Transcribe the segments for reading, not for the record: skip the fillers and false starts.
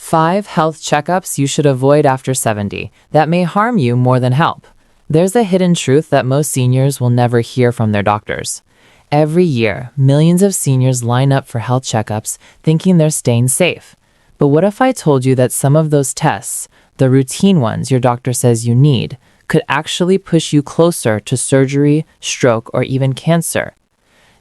5 health checkups you should avoid after 70 that may harm you more than help. There's a hidden truth that most seniors will never hear from their doctors. Every year, millions of seniors line up for health checkups thinking they're staying safe. But what if I told you that some of those tests, the routine ones your doctor says you need, could actually push you closer to surgery, stroke, or even cancer?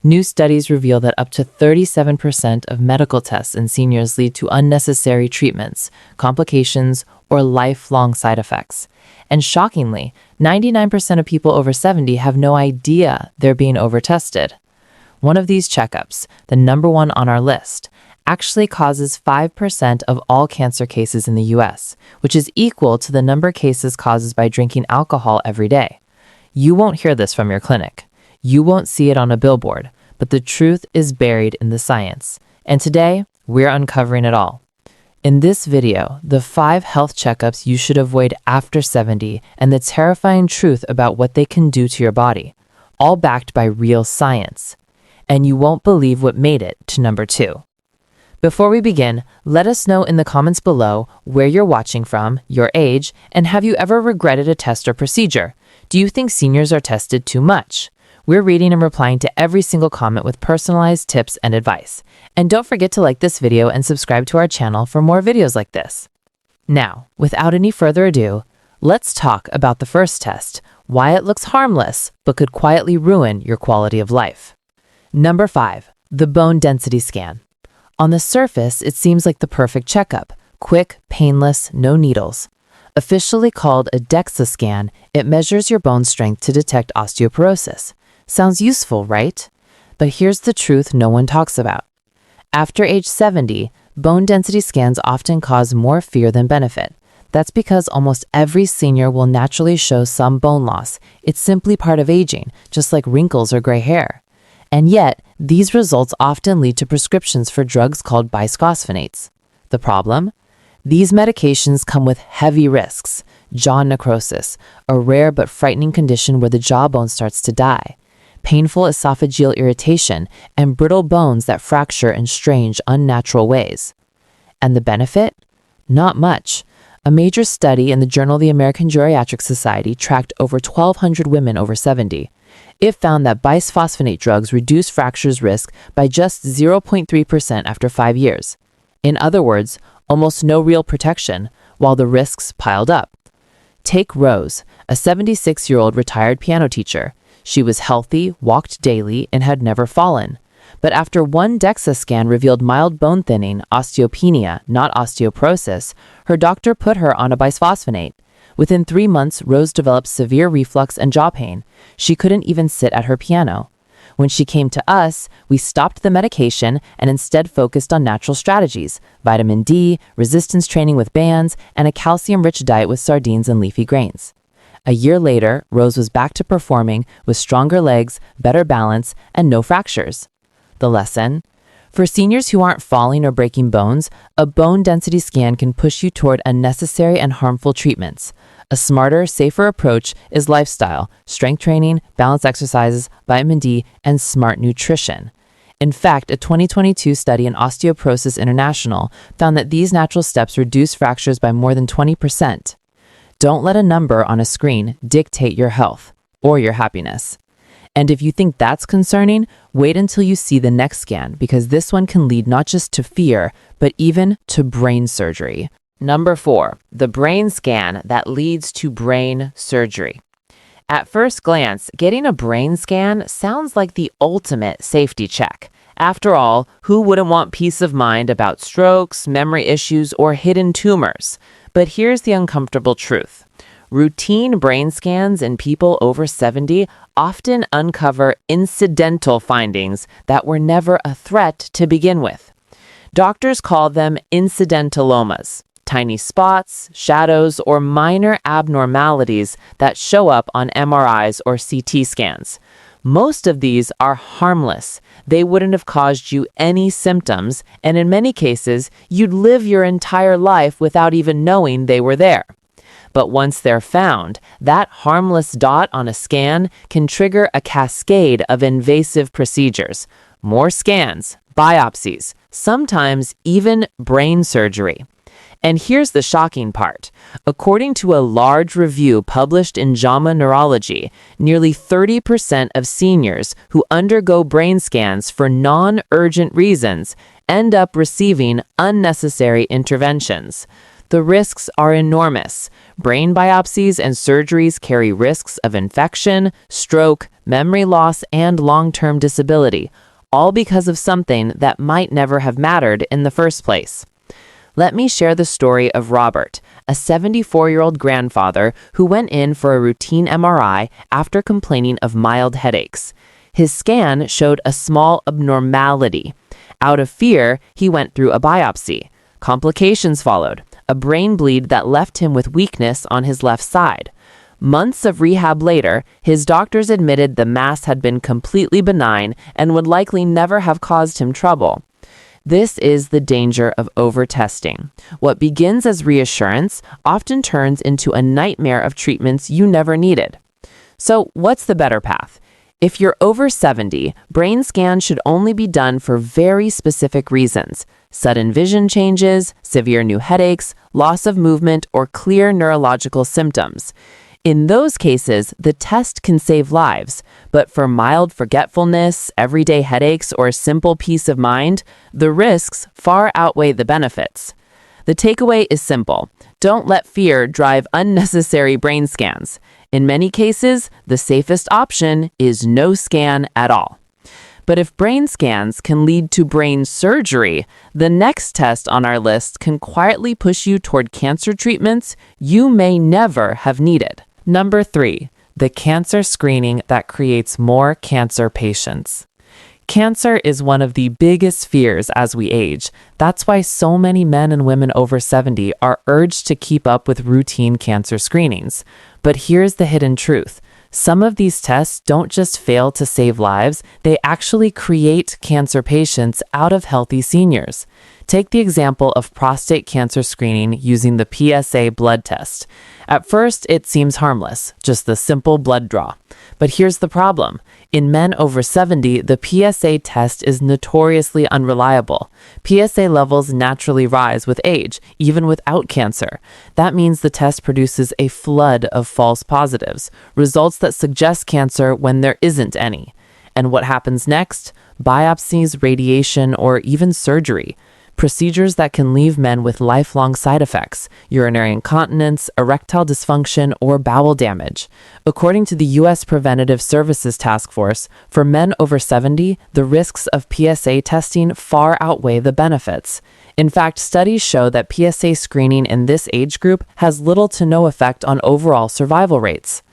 New studies reveal that up to 37% of medical tests in seniors lead to unnecessary treatments, complications, or lifelong side effects. And shockingly, 99% of people over 70 have no idea they're being overtested. One of these checkups, the number one on our list, actually causes 5% of all cancer cases in the US, which is equal to the number of cases caused by drinking alcohol every day. You won't hear this from your clinic. You won't see it on a billboard, but the truth is buried in the science. And today, we're uncovering it all. In this video, the 5 health checkups you should avoid after 70 and the terrifying truth about what they can do to your body, all backed by real science. And you won't believe what made it to number 2. Before we begin, let us know in the comments below where you're watching from, your age, and have you ever regretted a test or procedure? Do you think seniors are tested too much? We're reading and replying to every single comment with personalized tips and advice. And don't forget to like this video and subscribe to our channel for more videos like this. Now, without any further ado, let's talk about the first test, why it looks harmless but could quietly ruin your quality of life. Number 5, the bone density scan. On the surface, it seems like the perfect checkup, quick, painless, no needles. Officially called a DEXA scan, it measures your bone strength to detect osteoporosis. Sounds useful, right? But here's the truth no one talks about. After age 70, bone density scans often cause more fear than benefit. That's because almost every senior will naturally show some bone loss. It's simply part of aging, just like wrinkles or gray hair. And yet, these results often lead to prescriptions for drugs called bisphosphonates. The problem? These medications come with heavy risks: jaw necrosis, a rare but frightening condition where the jawbone starts to die, painful esophageal irritation, and brittle bones that fracture in strange, unnatural ways. And the benefit? Not much. A major study in the Journal of the American Geriatric Society tracked over 1,200 women over 70. It found that bisphosphonate drugs reduce fractures risk by just 0.3% after 5 years. In other words, almost no real protection, while the risks piled up. Take Rose, a 76-year-old retired piano teacher. She was healthy, walked daily, and had never fallen. But after one DEXA scan revealed mild bone thinning, osteopenia, not osteoporosis, her doctor put her on a bisphosphonate. Within 3 months, Rose developed severe reflux and jaw pain. She couldn't even sit at her piano. When she came to us, we stopped the medication and instead focused on natural strategies: vitamin D, resistance training with bands, and a calcium-rich diet with sardines and leafy grains. A year later, Rose was back to performing with stronger legs, better balance, and no fractures. The lesson? For seniors who aren't falling or breaking bones, a bone density scan can push you toward unnecessary and harmful treatments. A smarter, safer approach is lifestyle, strength training, balance exercises, vitamin D, and smart nutrition. In fact, a 2022 study in Osteoporosis International found that these natural steps reduce fractures by more than 20%. Don't let a number on a screen dictate your health or your happiness. And if you think that's concerning, wait until you see the next scan, because this one can lead not just to fear, but even to brain surgery. Number 4, the brain scan that leads to brain surgery. At first glance, getting a brain scan sounds like the ultimate safety check. After all, who wouldn't want peace of mind about strokes, memory issues, or hidden tumors? But here's the uncomfortable truth. Routine brain scans in people over 70 often uncover incidental findings that were never a threat to begin with. Doctors call them incidentalomas, tiny spots, shadows, or minor abnormalities that show up on MRIs or CT scans. Most of these are harmless. They wouldn't have caused you any symptoms, and in many cases, you'd live your entire life without even knowing they were there. But once they're found, that harmless dot on a scan can trigger a cascade of invasive procedures. More scans, biopsies, sometimes even brain surgery. And here's the shocking part. According to a large review published in JAMA Neurology, nearly 30% of seniors who undergo brain scans for non-urgent reasons end up receiving unnecessary interventions. The risks are enormous. Brain biopsies and surgeries carry risks of infection, stroke, memory loss, and long-term disability, all because of something that might never have mattered in the first place. Let me share the story of Robert, a 74-year-old grandfather who went in for a routine MRI after complaining of mild headaches. His scan showed a small abnormality. Out of fear, he went through a biopsy. Complications followed, a brain bleed that left him with weakness on his left side. Months of rehab later, his doctors admitted the mass had been completely benign and would likely never have caused him trouble. This is the danger of overtesting. What begins as reassurance often turns into a nightmare of treatments you never needed. So, what's the better path? If you're over 70, brain scans should only be done for very specific reasons: sudden vision changes, severe new headaches, loss of movement, or clear neurological symptoms. In those cases, the test can save lives, but for mild forgetfulness, everyday headaches, or simple peace of mind, the risks far outweigh the benefits. The takeaway is simple. Don't let fear drive unnecessary brain scans. In many cases, the safest option is no scan at all. But if brain scans can lead to brain surgery, the next test on our list can quietly push you toward cancer treatments you may never have needed. Number 3, the cancer screening that creates more cancer patients. Cancer is one of the biggest fears as we age. That's why so many men and women over 70 are urged to keep up with routine cancer screenings. But here's the hidden truth. Some of these tests don't just fail to save lives, they actually create cancer patients out of healthy seniors. Take the example of prostate cancer screening using the PSA blood test. At first, it seems harmless, just the simple blood draw. But here's the problem. In men over 70, the PSA test is notoriously unreliable. PSA levels naturally rise with age, even without cancer. That means the test produces a flood of false positives, results that suggest cancer when there isn't any. And what happens next? Biopsies, radiation, or even surgery. Procedures that can leave men with lifelong side effects, urinary incontinence, erectile dysfunction, or bowel damage. According to the U.S. Preventative Services Task Force, for men over 70, the risks of PSA testing far outweigh the benefits. In fact, studies show that PSA screening in this age group has little to no effect on overall survival rates.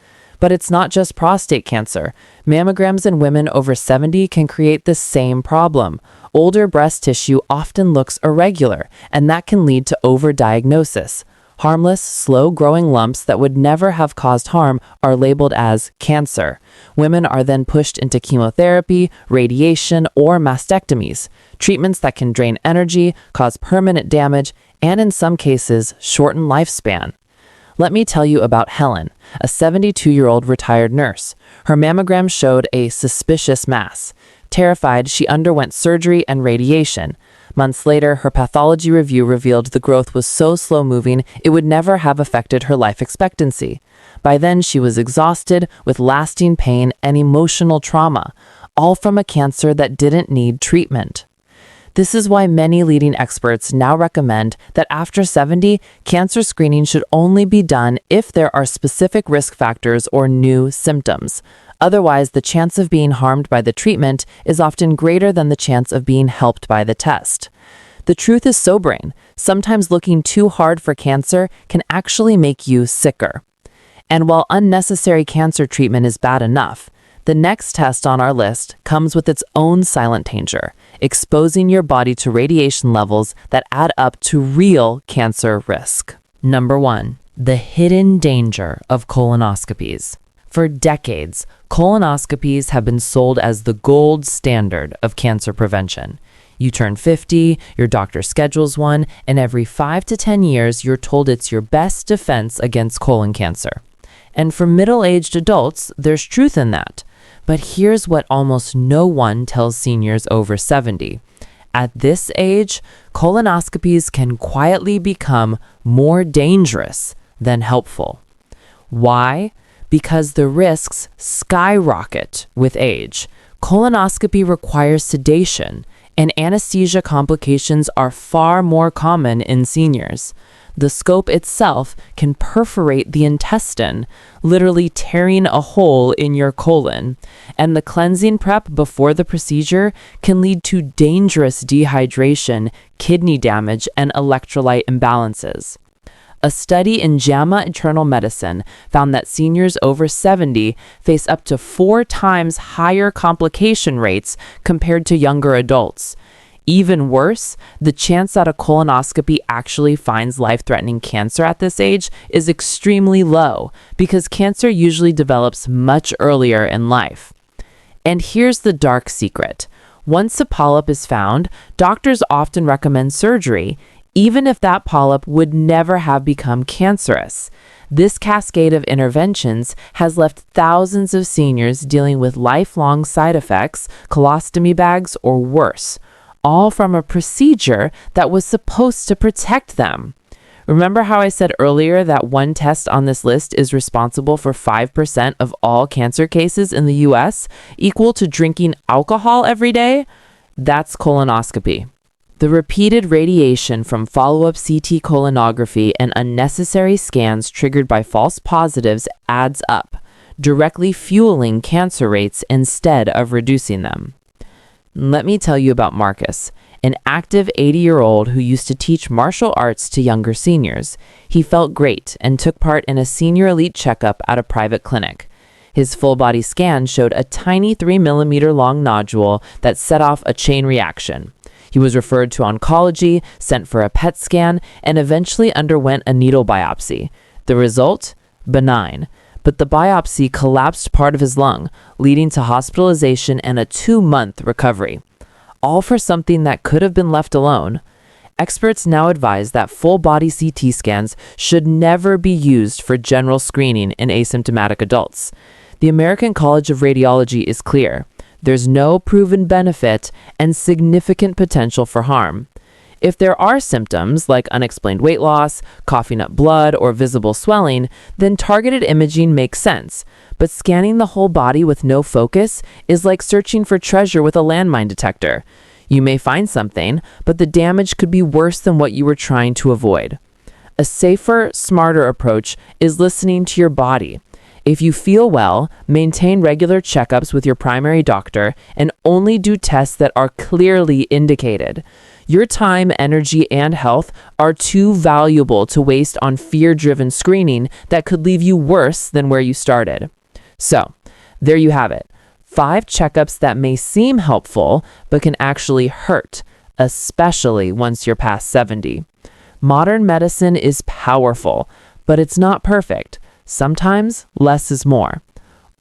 But it's not just prostate cancer. Mammograms in women over 70 can create the same problem. Older breast tissue often looks irregular, and that can lead to overdiagnosis. Harmless, slow-growing lumps that would never have caused harm are labeled as cancer. Women are then pushed into chemotherapy, radiation, or mastectomies, treatments that can drain energy, cause permanent damage, and in some cases, shorten lifespan. Let me tell you about Helen, a 72-year-old retired nurse. Her mammogram showed a suspicious mass. Terrified, she underwent surgery and radiation. Months later, her pathology review revealed the growth was so slow-moving it would never have affected her life expectancy. By then, she was exhausted with lasting pain and emotional trauma, all from a cancer that didn't need treatment. This is why many leading experts now recommend that after 70, cancer screening should only be done if there are specific risk factors or new symptoms. Otherwise, the chance of being harmed by the treatment is often greater than the chance of being helped by the test. The truth is sobering. Sometimes looking too hard for cancer can actually make you sicker. And while unnecessary cancer treatment is bad enough, the next test on our list comes with its own silent danger, exposing your body to radiation levels that add up to real cancer risk. Number 1, the hidden danger of colonoscopies. For decades, colonoscopies have been sold as the gold standard of cancer prevention. You turn 50, your doctor schedules one, and every 5 to 10 years, you're told it's your best defense against colon cancer. And for middle-aged adults, there's truth in that. But here's what almost no one tells seniors over 70. At this age, colonoscopies can quietly become more dangerous than helpful. Why? Because the risks skyrocket with age. Colonoscopy requires sedation, and anesthesia complications are far more common in seniors. The scope itself can perforate the intestine, literally tearing a hole in your colon, and the cleansing prep before the procedure can lead to dangerous dehydration, kidney damage, and electrolyte imbalances. A study in JAMA Internal Medicine found that seniors over 70 face up to 4 times higher complication rates compared to younger adults. Even worse, the chance that a colonoscopy actually finds life-threatening cancer at this age is extremely low because cancer usually develops much earlier in life. And here's the dark secret. Once a polyp is found, doctors often recommend surgery, even if that polyp would never have become cancerous. This cascade of interventions has left thousands of seniors dealing with lifelong side effects, colostomy bags, or worse, all from a procedure that was supposed to protect them. Remember how I said earlier that one test on this list is responsible for 5% of all cancer cases in the US, equal to drinking alcohol every day? That's colonoscopy. The repeated radiation from follow-up CT colonography and unnecessary scans triggered by false positives adds up, directly fueling cancer rates instead of reducing them. Let me tell you about Marcus, an active 80-year-old who used to teach martial arts to younger seniors. He felt great and took part in a senior elite checkup at a private clinic. His full-body scan showed a tiny 3-millimeter long nodule that set off a chain reaction. He was referred to oncology, sent for a PET scan, and eventually underwent a needle biopsy. The result? Benign. But the biopsy collapsed part of his lung, leading to hospitalization and a 2-month recovery. All for something that could have been left alone. Experts now advise that full-body CT scans should never be used for general screening in asymptomatic adults. The American College of Radiology is clear. There's no proven benefit and significant potential for harm. If there are symptoms like unexplained weight loss, coughing up blood, or visible swelling, then targeted imaging makes sense. But scanning the whole body with no focus is like searching for treasure with a landmine detector. You may find something, but the damage could be worse than what you were trying to avoid. A safer, smarter approach is listening to your body. If you feel well, maintain regular checkups with your primary doctor and only do tests that are clearly indicated. Your time, energy, and health are too valuable to waste on fear-driven screening that could leave you worse than where you started. So, there you have it. 5 checkups that may seem helpful, but can actually hurt, especially once you're past 70. Modern medicine is powerful, but it's not perfect. Sometimes less is more.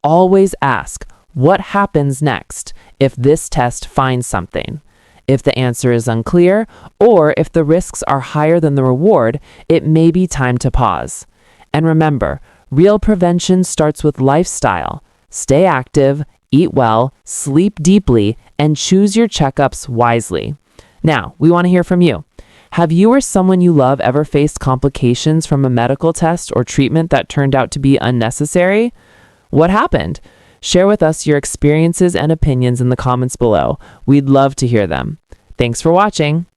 Always ask, what happens next if this test finds something? If the answer is unclear, or if the risks are higher than the reward, it may be time to pause. And remember, real prevention starts with lifestyle. Stay active, eat well, sleep deeply, and choose your checkups wisely. Now, we want to hear from you. Have you or someone you love ever faced complications from a medical test or treatment that turned out to be unnecessary? What happened? Share with us your experiences and opinions in the comments below. We'd love to hear them. Thanks for watching.